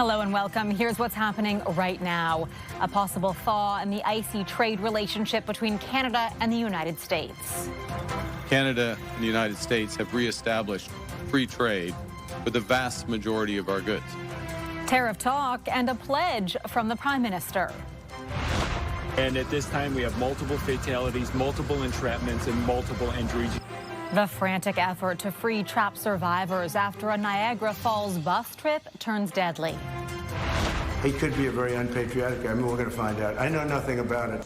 Hello and welcome. Here's what's happening right now. A possible thaw in the icy trade relationship between Canada and the United States. Canada and the United States have reestablished free trade for the vast majority of our goods. Tariff talk and a pledge from the Prime Minister. And at this time, we have multiple fatalities, multiple entrapments, and multiple injuries. The frantic effort to free trapped survivors after a Niagara Falls bus trip turns deadly. He could be a very unpatriotic guy. I mean, we're going to find out. I know nothing about it.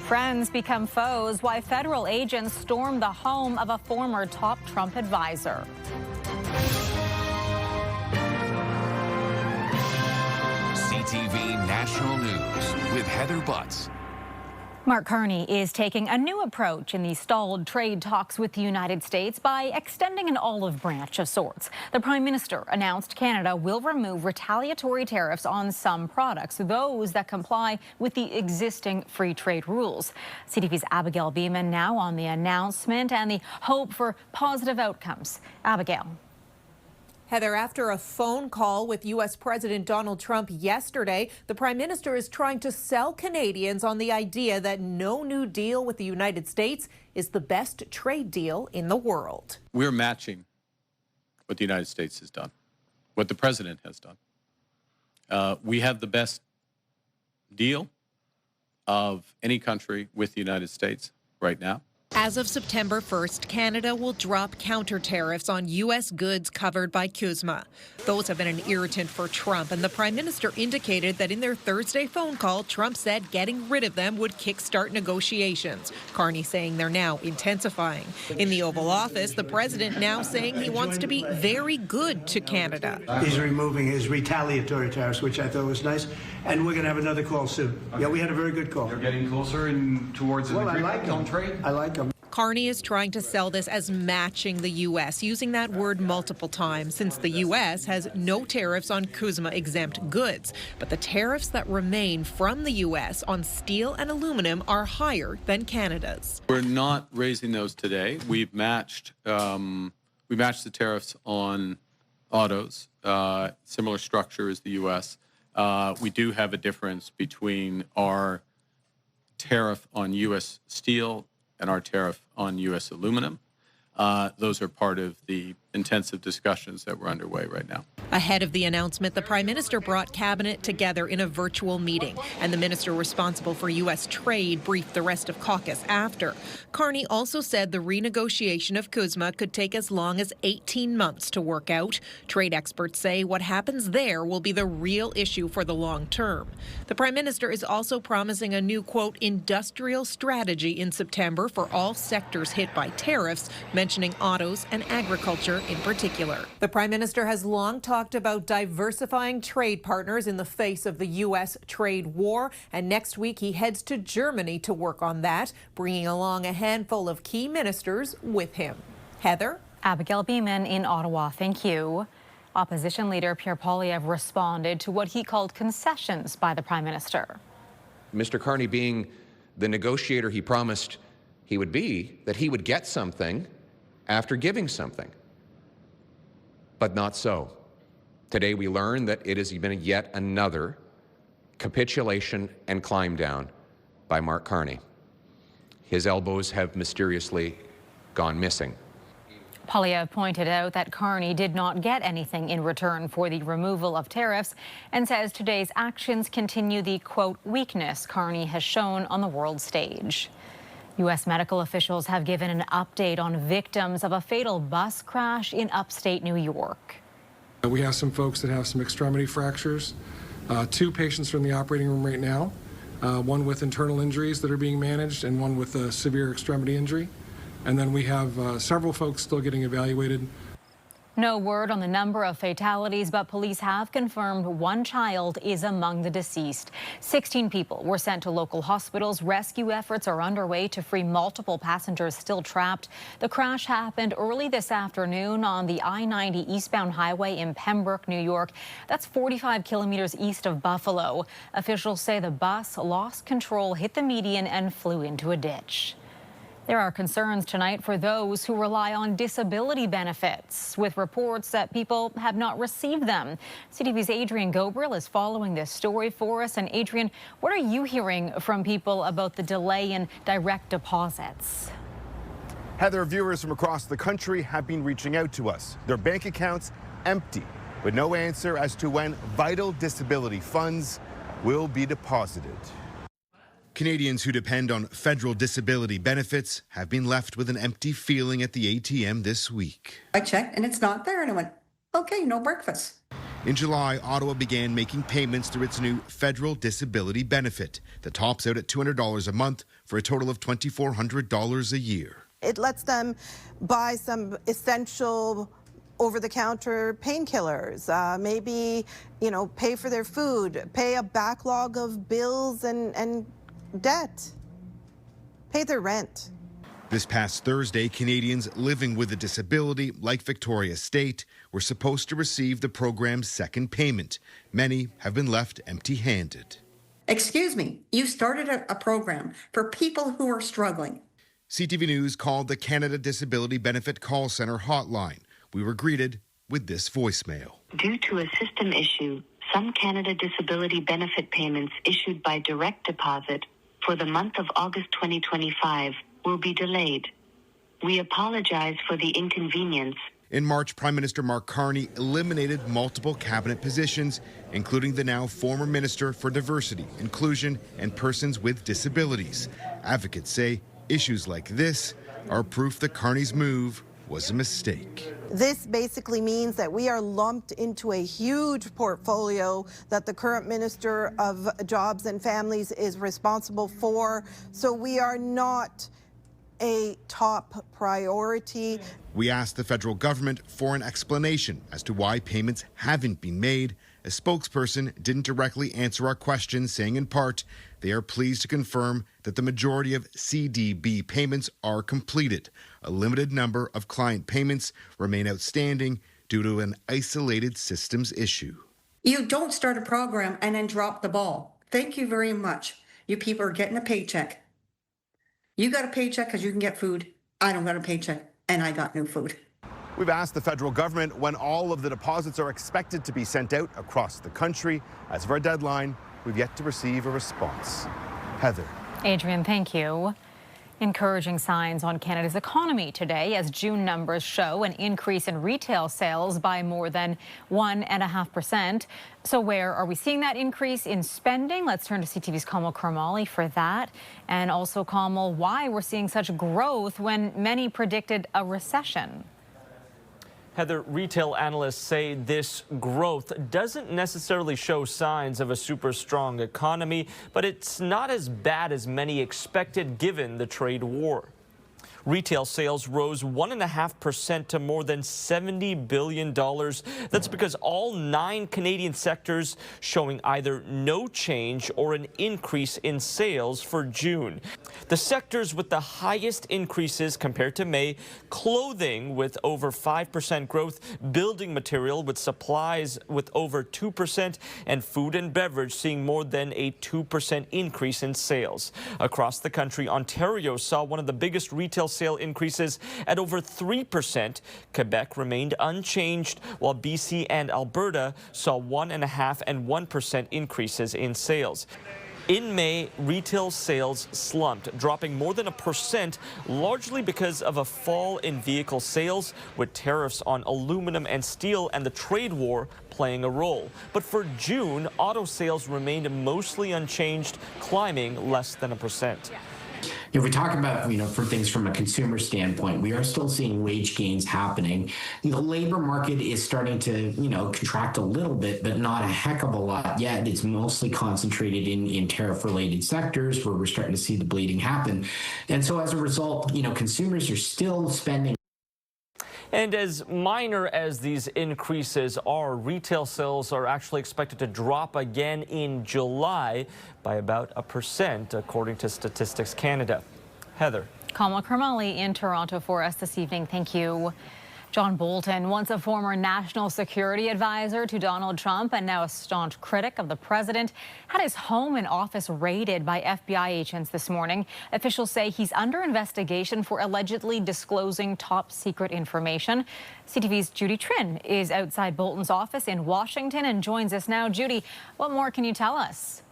Friends become foes. Why federal agents stormed the home of a former top Trump advisor. CTV National News with Heather Butts. Mark Carney is taking a new approach in these stalled trade talks with the United States by extending an olive branch of sorts. The Prime Minister announced Canada will remove retaliatory tariffs on some products, those that comply with the existing free trade rules. CTV's Abigail Beeman now on the announcement and the hope for positive outcomes. Abigail. Heather, after a phone call with U.S. President Donald Trump yesterday, the Prime Minister is trying to sell Canadians on the idea that no new deal with the United States is the best trade deal in the world. We're matching what the United States has done, what the President has done. We have the best deal of any country with the United States right now. As of September 1st, Canada will drop counter-tariffs on U.S. goods covered by CUSMA. Those have been an irritant for Trump, and the Prime Minister indicated that in their Thursday phone call, Trump said getting rid of them would kickstart negotiations. Carney saying they're now intensifying. In the Oval Office, the President now saying he wants to be very good to Canada. He's removing his retaliatory tariffs, which I thought was nice, and we're going to have another call soon. Yeah, we had a very good call. You're getting closer towards an agreement on trade? I like him. Carney is trying to sell this as matching the U.S., using that word multiple times, since the U.S. has no tariffs on CUSMA-exempt goods. But the tariffs that remain from the U.S. on steel and aluminum are higher than Canada's. We're not raising those today. We've matched the tariffs on autos, similar structure as the U.S. We do have a difference between our tariff on U.S. steel and our tariff on U.S. aluminum. Those are part of the intensive discussions that were underway right now. Ahead of the announcement, the Prime Minister brought Cabinet together in a virtual meeting, and the minister responsible for U.S. trade briefed the rest of caucus after. Carney also said the renegotiation of CUSMA could take as long as 18 months to work out. Trade experts say what happens there will be the real issue for the long term. The Prime Minister is also promising a new, quote, industrial strategy in September for all sectors hit by tariffs, mentioning autos and agriculture in particular. The Prime Minister has long talked about diversifying trade partners in the face of the U.S. trade war, and next week he heads to Germany to work on that, bringing along a handful of key ministers with him. Heather? Abigail Beeman in Ottawa, thank you. Opposition leader Pierre Poilievre responded to what he called concessions by the Prime Minister. Mr. Carney being the negotiator he promised he would be, that he would get something after giving something. But not so. Today we learned that it has been yet another capitulation and climb down by Mark Carney. His elbows have mysteriously gone missing. Poilievre pointed out that Carney did not get anything in return for the removal of tariffs and says today's actions continue the, quote, weakness Carney has shown on the world stage. U.S. medical officials have given an update on victims of a fatal bus crash in upstate New York. We have some folks that have some extremity fractures. 2 patients are in the operating room right now, one with internal injuries that are being managed and one with a severe extremity injury. And then we have several folks still getting evaluated. No word on the number of fatalities, but police have confirmed 1 child is among the deceased. 16 people were sent to local hospitals. Rescue efforts are underway to free multiple passengers still trapped. The crash happened early this afternoon on the I-90 eastbound highway in Pembroke, New York. That's 45 kilometers east of Buffalo. Officials say the bus lost control, hit the median, and flew into a ditch. There are concerns tonight for those who rely on disability benefits, with reports that people have not received them. CTV's Adrian Gobriel is following this story for us. And Adrian, what are you hearing from people about the delay in direct deposits? Heather, viewers from across the country have been reaching out to us. Their bank accounts empty, with no answer as to when vital disability funds will be deposited. Canadians who depend on federal disability benefits have been left with an empty feeling at the ATM this week. I checked and it's not there, and I went, okay, no breakfast. In July, Ottawa began making payments through its new federal disability benefit that tops out at $200 a month for a total of $2,400 a year. It lets them buy some essential over-the-counter painkillers, maybe, pay for their food, pay a backlog of bills and debt, pay their rent. This past Thursday, Canadians living with a disability, like Victoria State, were supposed to receive the program's second payment. Many have been left empty-handed. Excuse me, you started a program for people who are struggling. CTV News called the Canada Disability Benefit Call Centre hotline. We were greeted with this voicemail. Due to a system issue, some Canada Disability Benefit payments issued by direct deposit for the month of August 2025 will be delayed. We apologize for the inconvenience. In March, Prime Minister Mark Carney eliminated multiple cabinet positions, including the now former Minister for Diversity, Inclusion, and Persons with Disabilities. Advocates say issues like this are proof that Carney's move was a mistake. This basically means that we are lumped into a huge portfolio that the current Minister of Jobs and Families is responsible for. So we are not a top priority. We asked the federal government for an explanation as to why payments haven't been made. A spokesperson didn't directly answer our question, saying in part, they are pleased to confirm that the majority of CDB payments are completed. A limited number of client payments remain outstanding due to an isolated systems issue. You don't start a program and then drop the ball. Thank you very much. You people are getting a paycheck. You got a paycheck because you can get food. I don't got a paycheck and I got new food. We've asked the federal government when all of the deposits are expected to be sent out across the country. As of our deadline, we've yet to receive a response. Heather. Adrian, thank you. Encouraging signs on Canada's economy today as June numbers show an increase in retail sales by more than 1.5%. So where are we seeing that increase in spending? Let's turn to CTV's Kamal Karmali for that. And also, Kamal, why we're seeing such growth when many predicted a recession. Heather, retail analysts say this growth doesn't necessarily show signs of a super strong economy, but it's not as bad as many expected given the trade war. Retail sales rose 1.5% to more than $70 billion. That's because all 9 Canadian sectors showing either no change or an increase in sales for June. The sectors with the highest increases compared to May: clothing with over 5% growth, building material with supplies with over 2%, and food and beverage seeing more than a 2% increase in sales. Across the country, Ontario saw one of the biggest retail sale increases at over 3%. Quebec remained unchanged, while BC and Alberta saw 1.5% and 1% increases in sales. In May, retail sales slumped, dropping more than 1%, largely because of a fall in vehicle sales, with tariffs on aluminum and steel and the trade war playing a role. But for June, auto sales remained mostly unchanged, climbing less than 1%. If we talk about, for things from a consumer standpoint, we are still seeing wage gains happening. The labor market is starting to, contract a little bit, but not a heck of a lot yet. It's mostly concentrated in tariff-related sectors where we're starting to see the bleeding happen. And so as a result, consumers are still spending. And as minor as these increases are, retail sales are actually expected to drop again in July by about 1%, according to Statistics Canada. Heather. Kamal Karmali in Toronto for us this evening. Thank you. John Bolton, once a former national security advisor to Donald Trump and now a staunch critic of the president, had his home and office raided by FBI agents this morning. Officials say he's under investigation for allegedly disclosing top secret information. CTV's Judy Trin is outside Bolton's office in Washington and joins us now. Judy, what more can you tell us?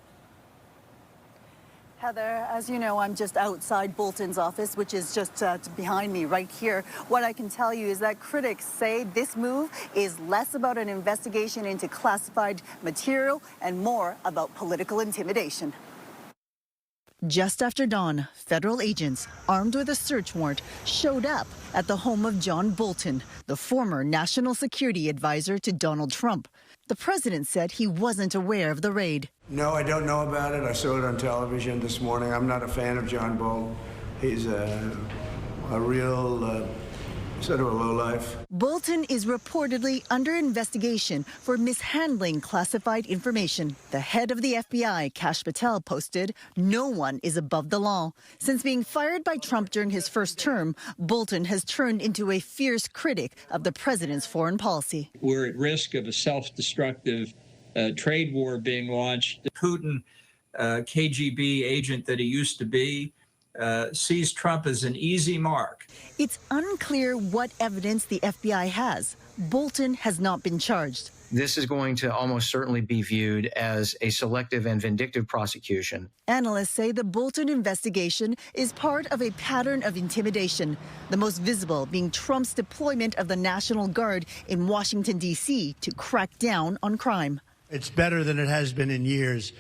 Heather, as you know, I'm just outside Bolton's office, which is just behind me right here. What I can tell you is that critics say this move is less about an investigation into classified material and more about political intimidation. Just after dawn, federal agents armed with a search warrant showed up at the home of John Bolton, the former national security advisor to Donald Trump. The president said he wasn't aware of the raid. No, I don't know about it. I saw it on television this morning. I'm not a fan of John Bolton. He's a real sort of a lowlife. Bolton is reportedly under investigation for mishandling classified information. The head of the FBI, Kash Patel, posted, "No one is above the law." Since being fired by Trump during his first term, Bolton has turned into a fierce critic of the president's foreign policy. We're at risk of a self-destructive trade war being launched. The Putin KGB agent that he used to be sees Trump as an easy mark. It's unclear what evidence the FBI has. Bolton has not been charged. This is going to almost certainly be viewed as a selective and vindictive prosecution. Analysts say the Bolton investigation is part of a pattern of intimidation, the most visible being Trump's deployment of the National Guard in Washington, D.C. to crack down on crime. It's better than it has been in years.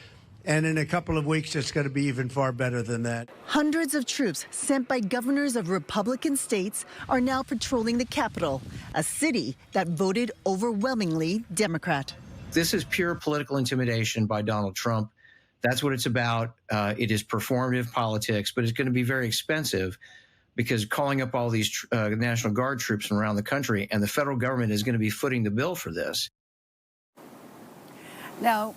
And in a couple of weeks, it's going to be even far better than that. Hundreds of troops sent by governors of Republican states are now patrolling the Capitol, a city that voted overwhelmingly Democrat. This is pure political intimidation by Donald Trump. That's what it's about. It is performative politics, but it's going to be very expensive because calling up all these National Guard troops from around the country, and the federal government is going to be footing the bill for this. Now,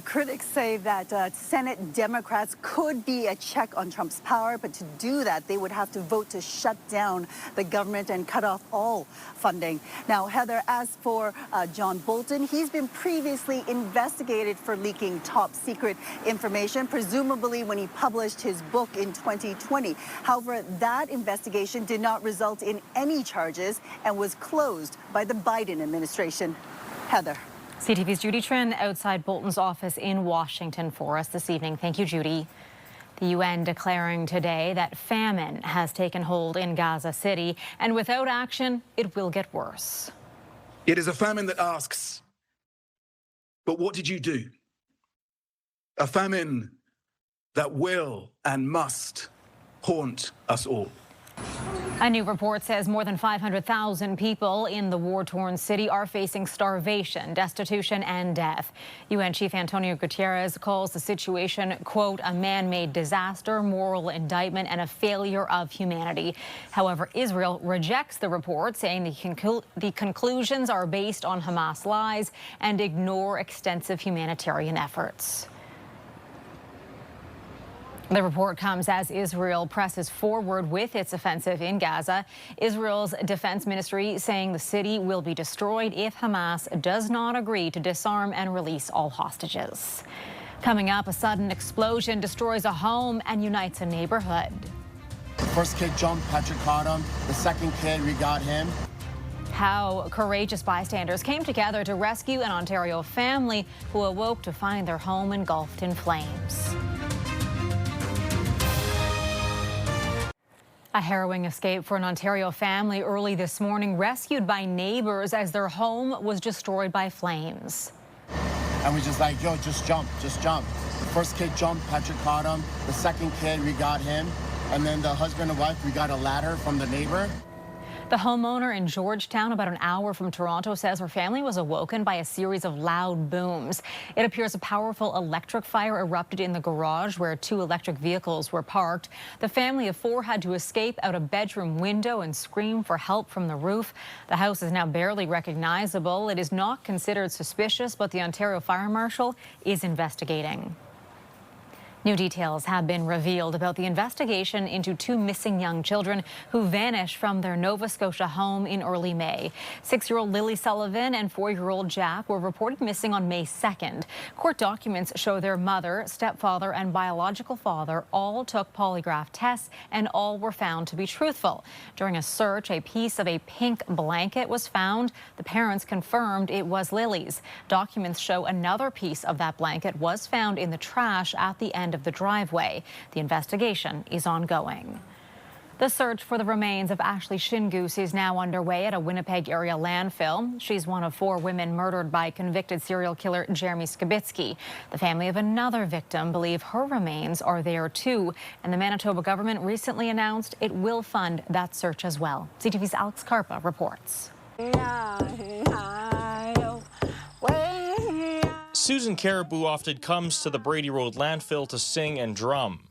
critics say that Senate Democrats could be a check on Trump's power, but to do that, they would have to vote to shut down the government and cut off all funding. Now, Heather, as for John Bolton, he's been previously investigated for leaking top secret information, presumably when he published his book in 2020. However, that investigation did not result in any charges and was closed by the Biden administration. Heather. CTV's Judy Trin outside Bolton's office in Washington for us this evening. Thank you, Judy. The UN declaring today that famine has taken hold in Gaza City, and without action, it will get worse. It is a famine that asks, but what did you do? A famine that will and must haunt us all. A new report says more than 500,000 people in the war-torn city are facing starvation, destitution, and death. UN Chief Antonio Guterres calls the situation, quote, a man-made disaster, moral indictment, and a failure of humanity. However, Israel rejects the report, saying the conclusions are based on Hamas lies and ignore extensive humanitarian efforts. The report comes as Israel presses forward with its offensive in Gaza. Israel's defense ministry saying the city will be destroyed if Hamas does not agree to disarm and release all hostages. Coming up, a sudden explosion destroys a home and unites a neighborhood. The first kid jumped, Patrick caught him. The second kid, we got him. How courageous bystanders came together to rescue an Ontario family who awoke to find their home engulfed in flames. A harrowing escape for an Ontario family early this morning, rescued by neighbors as their home was destroyed by flames. And we just like, yo, just jump, just jump. The first kid jumped, Patrick caught him. The second kid, we got him. And then the husband and wife, we got a ladder from the neighbor. The homeowner in Georgetown, about an hour from Toronto, says her family was awoken by a series of loud booms. It appears a powerful electric fire erupted in the garage where 2 electric vehicles were parked. The family of 4 had to escape out a bedroom window and scream for help from the roof. The house is now barely recognizable. It is not considered suspicious, but the Ontario Fire Marshal is investigating. New details have been revealed about the investigation into two missing young children who vanished from their Nova Scotia home in early May. 6-year-old Lily Sullivan and 4-year-old Jack were reported missing on May 2nd. Court documents show their mother, stepfather, and biological father all took polygraph tests and all were found to be truthful. During a search, a piece of a pink blanket was found. The parents confirmed it was Lily's. Documents show another piece of that blanket was found in the trash at the end of the driveway. The investigation is ongoing. The search for the remains of Ashley Shingoose is now underway at a Winnipeg area landfill. She's one of 4 women murdered by convicted serial killer Jeremy Skibitsky. The family of another victim believe her remains are there too, and the Manitoba government recently announced it will fund that search as well. CTV's Alex Carpa reports. Susan Caribou often comes to the Brady Road landfill to sing and drum.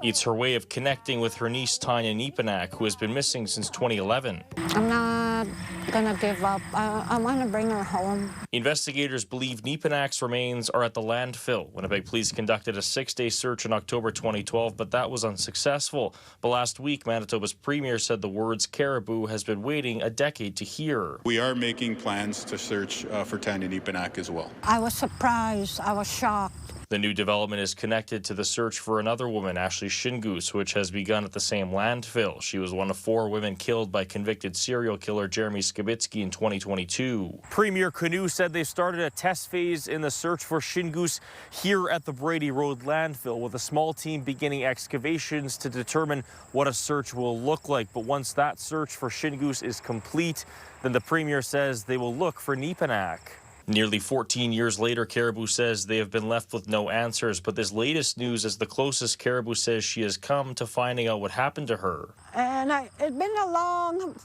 It's her way of connecting with her niece Tanya Nepanak, who has been missing since 2011. I'm not gonna give up. I want to bring her home. Investigators believe Nepanak's remains are at the landfill. Winnipeg police conducted a 6-day search in October 2012, but that was unsuccessful. But last week, Manitoba's premier said the words Caribou has been waiting a decade to hear. We are making plans to search for Tanya Nepanak as well. I was surprised. I was shocked. The new development is connected to the search for another woman, Ashley Shingoose, which has begun at the same landfill. She was one of 4 women killed by convicted serial killer Jeremy Skibitsky in 2022. Premier Canoe said they started a test phase in the search for Shingoose here at the Brady Road landfill, with a small team beginning excavations to determine what a search will look like. But once that search for Shingoose is complete, then the premier says they will look for Nepanak. Nearly 14 years later, Caribou says they have been left with no answers, but this latest news is the closest Caribou says she has come to finding out what happened to her. And it's been a long,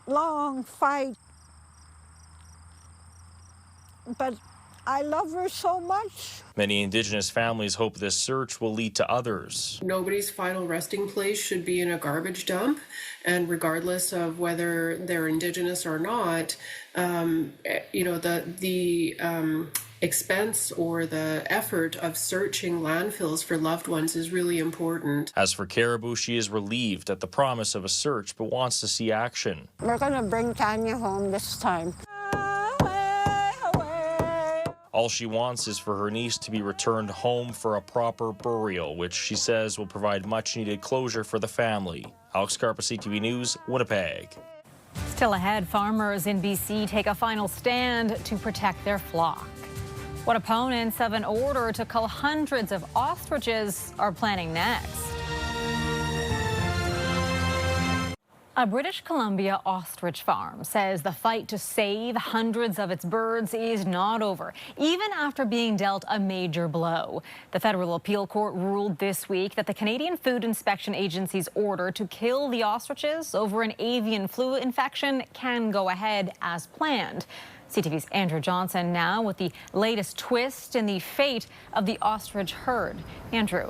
long fight. But I love her so much. Many Indigenous families hope this search will lead to others. Nobody's final resting place should be in a garbage dump, and regardless of whether they're Indigenous or not, the expense or the effort of searching landfills for loved ones is really important. As for Caribou, she is relieved at the promise of a search, but wants to see action. We're going to bring Tanya home this time. All she wants is for her niece to be returned home for a proper burial, which she says will provide much-needed closure for the family. Alex Carpa, CTV News, Winnipeg. Still ahead, farmers in BC take a final stand to protect their flock. What opponents of an order to cull hundreds of ostriches are planning next. A British Columbia ostrich farm says the fight to save hundreds of its birds is not over, even after being dealt a major blow. The federal appeal court ruled this week that the Canadian Food Inspection Agency's order to kill the ostriches over an avian flu infection can go ahead as planned. CTV's Andrew Johnson now with the latest twist in the fate of the ostrich herd. Andrew.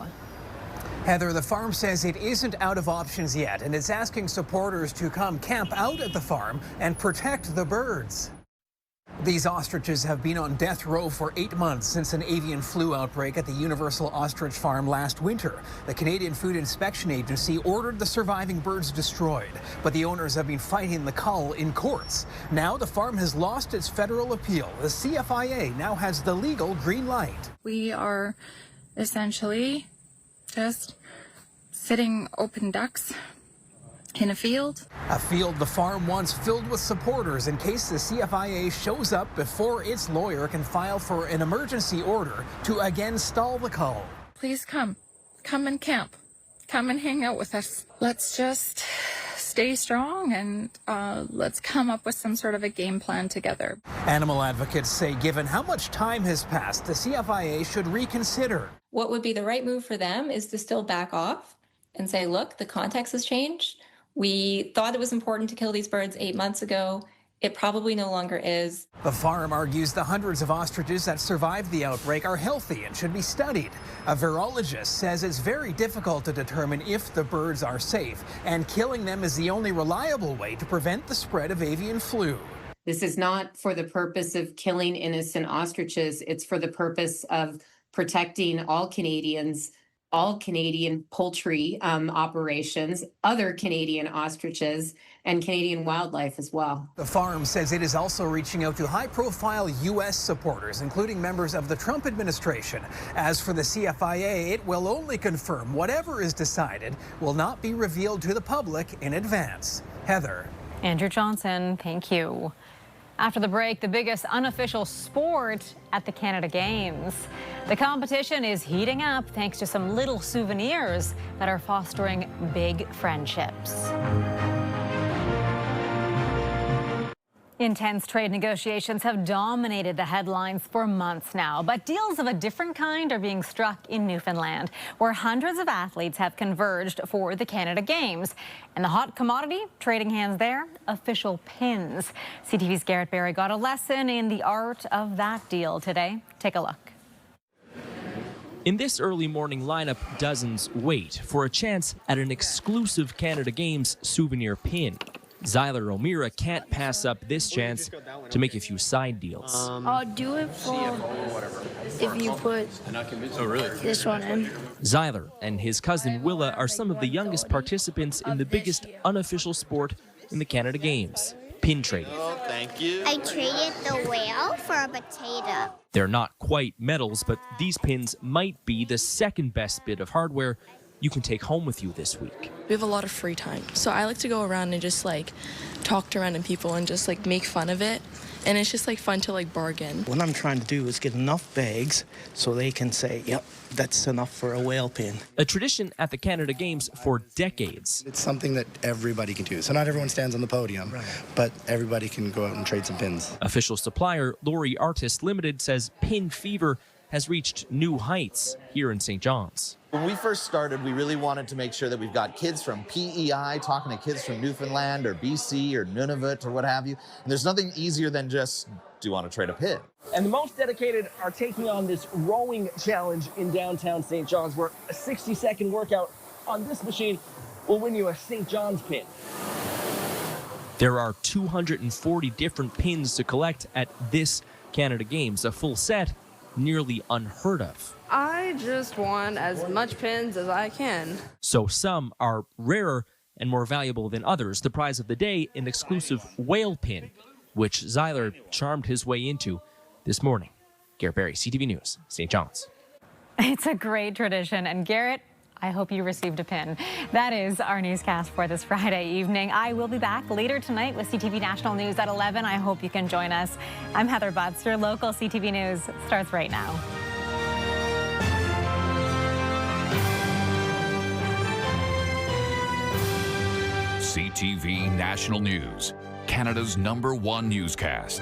Heather, the farm says it isn't out of options yet, and it's asking supporters to come camp out at the farm and protect the birds. These ostriches have been on death row for 8 months since an avian flu outbreak at the Universal Ostrich Farm last winter. The Canadian Food Inspection Agency ordered the surviving birds destroyed, but the owners have been fighting the cull in courts. Now the farm has lost its federal appeal. The CFIA now has the legal green light. We are essentially just sitting open ducks in a field. A field the farm wants filled with supporters in case the CFIA shows up before its lawyer can file for an emergency order to again stall the cull. Please come and camp. Come and hang out with us. Let's just stay strong and let's come up with some sort of a game plan together. Animal advocates say given how much time has passed, the CFIA should reconsider. What would be the right move for them is to still back off and say, look, the context has changed. We thought it was important to kill these birds 8 months ago. It probably no longer is. The farm argues the hundreds of ostriches that survived the outbreak are healthy and should be studied. A virologist says it's very difficult to determine if the birds are safe, and killing them is the only reliable way to prevent the spread of avian flu. This is not for the purpose of killing innocent ostriches. It's for the purpose of protecting all Canadians, all Canadian poultry operations, other Canadian ostriches, and Canadian wildlife as well. The farm says it is also reaching out to high-profile U.S. supporters, including members of the Trump administration. As for the CFIA, it will only confirm whatever is decided will not be revealed to the public in advance. Heather. Andrew Johnson, thank you. After the break, the biggest unofficial sport at the Canada Games. The competition is heating up thanks to some little souvenirs that are fostering big friendships. Intense trade negotiations have dominated the headlines for months now, but deals of a different kind are being struck in Newfoundland, where hundreds of athletes have converged for the Canada Games. And the hot commodity trading hands there, official pins. CTV's Garrett Barry got a lesson in the art of that deal today. Take a look. In this early morning lineup, dozens wait for a chance at an exclusive Canada Games souvenir pin. Zyler O'Meara can't pass up this chance to make a few side deals. I'll do it for if you put this one in. Zyler and his cousin Willa are some of the youngest participants in the biggest unofficial sport in the Canada Games, pin trading. Oh, thank you. I traded the whale for a potato. They're not quite medals, but these pins might be the second best bit of hardware you can take home with you this week. We have a lot of free time, so I like to go around and just talk to random people and just make fun of it, and it's just fun to bargain. What I'm trying to do is get enough bags so they can say, yep, that's enough for a whale pin. A tradition at the Canada Games for decades. It's something that everybody can do. So not everyone stands on the podium, but everybody can go out and trade some pins. Official supplier Laurie Artist Limited says pin fever has reached new heights here in St. John's. When we first started, we really wanted to make sure that we've got kids from PEI talking to kids from Newfoundland or BC or Nunavut or what have you. And there's nothing easier than just, do you want to trade a pin? And the most dedicated are taking on this rowing challenge in downtown St. John's, where a 60-second workout on this machine will win you a St. John's pin. There are 240 different pins to collect at this Canada Games, a full set nearly unheard of. I just want as much pins as I can. So some are rarer and more valuable than others. The prize of the day, an exclusive whale pin, which Zyler charmed his way into this morning. Garrett Barry, CTV News, St. John's. It's a great tradition, and Garrett, I hope you received a pin. That is our newscast for this Friday evening. I will be back later tonight with CTV National News at 11. I hope you can join us. I'm Heather Butts. Your local CTV News starts right now. CTV National News, Canada's #1 newscast.